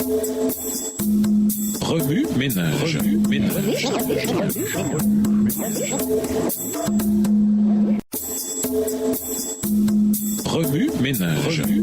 Remue ménage. Remue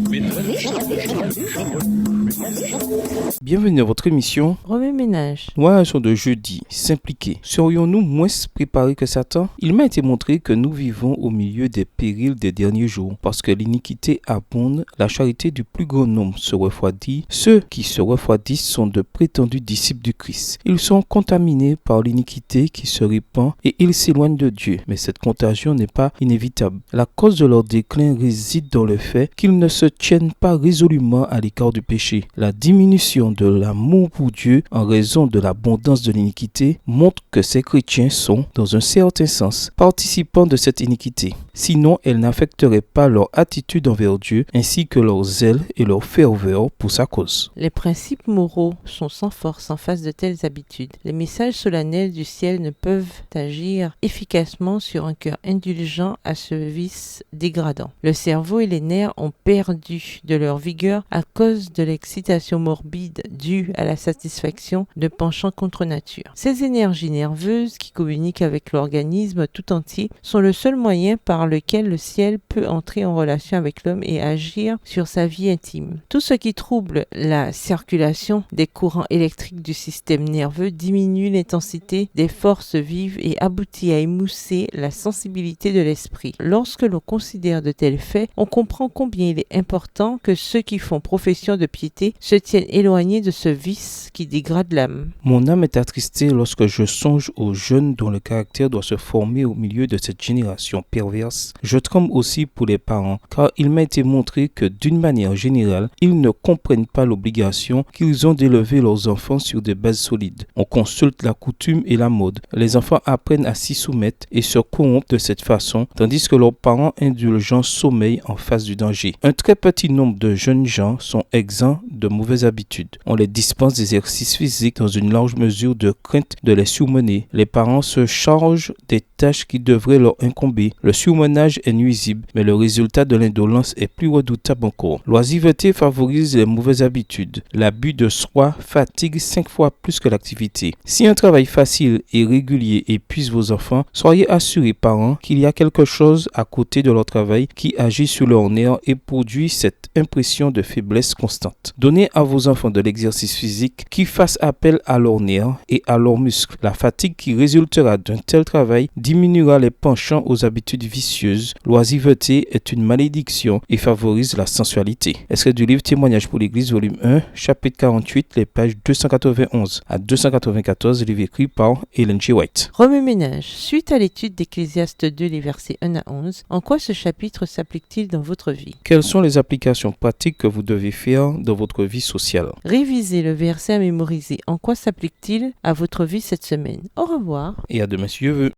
ménage. Bienvenue à votre émission Remue ménage. Noation de jeudi, s'impliquer. Serions-nous moins préparés que Satan? Il m'a été montré que nous vivons au milieu des périls des derniers jours. Parce que l'iniquité abonde, la charité du plus grand nombre se refroidit. Ceux qui se refroidissent sont de prétendus disciples du Christ. Ils sont contaminés par l'iniquité qui se répand et ils s'éloignent de Dieu. Mais cette contagion n'est pas inévitable. La cause de leur déclin réside dans le fait qu'ils ne se tiennent pas résolument à l'écart du péché. La diminution de l'amour pour Dieu en raison de l'abondance de l'iniquité montre que ces chrétiens sont, dans un certain sens, participants de cette iniquité. Sinon, elle n'affecterait pas leur attitude envers Dieu ainsi que leur zèle et leur ferveur pour sa cause. Les principes moraux sont sans force en face de telles habitudes. Les messages solennels du ciel ne peuvent agir efficacement sur un cœur indulgent à ce vice dégradant. Le cerveau et les nerfs ont perdu de leur vigueur à cause de l'excitation morbide due à la satisfaction de penchants contre nature. Ces énergies nerveuses qui communiquent avec l'organisme tout entier sont le seul moyen par lequel le ciel peut entrer en relation avec l'homme et agir sur sa vie intime. Tout ce qui trouble la circulation des courants électriques du système nerveux diminue l'intensité des forces vives et aboutit à émousser la sensibilité de l'esprit. Lorsque l'on considère de tels faits, on comprend combien il est important que ceux qui font profession de piété se tiennent éloignés de ce vice qui dégrade l'âme. Mon âme est attristée lorsque je songe aux jeunes dont le caractère doit se former au milieu de cette génération perverse. Je tremble aussi pour les parents, car il m'a été montré que d'une manière générale, ils ne comprennent pas l'obligation qu'ils ont d'élever leurs enfants sur des bases solides. On consulte la coutume et la mode. Les enfants apprennent à s'y soumettre et se corrompent de cette façon, tandis que leurs parents indulgents sommeillent en face du danger. Un très petit nombre de jeunes gens sont exempts de mauvaises habitudes. On les dispense d'exercices physiques dans une large mesure de crainte de les surmener. Les parents se chargent des tâches qui devraient leur incomber. Le surmenage est nuisible, mais le résultat de l'indolence est plus redoutable encore. L'oisiveté favorise les mauvaises habitudes. L'abus de soi fatigue 5 fois plus que l'activité. Si un travail facile et régulier épuise vos enfants, soyez assurés, parents, qu'il y a quelque chose à côté de leur travail qui agit sur leurs nerfs et produit cette impression de faiblesse constante. Donnez à vos enfants de l'exercice physique qui fasse appel à leurs nerfs et à leurs muscles. La fatigue qui résultera d'un tel travail diminuera les penchants aux habitudes vicieuses. L'oisiveté est une malédiction et favorise la sensualité. Extrait du livre Témoignages pour l'Église, volume 1, chapitre 48, les pages 291 à 294, livre écrit par Ellen G. White. Remue ménage. Suite à l'étude d'Ecclésiaste 2, les versets 1 à 11, en quoi ce chapitre s'applique-t-il dans votre vie? Quelles sont les applications pratiques que vous devez faire dans votre vie sociale? Révisez le verset à mémoriser. En quoi s'applique-t-il à votre vie cette semaine? Au revoir. Et à demain si Dieu veut.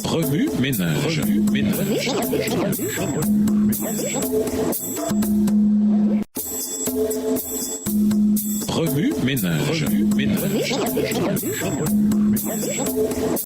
Remue ménage.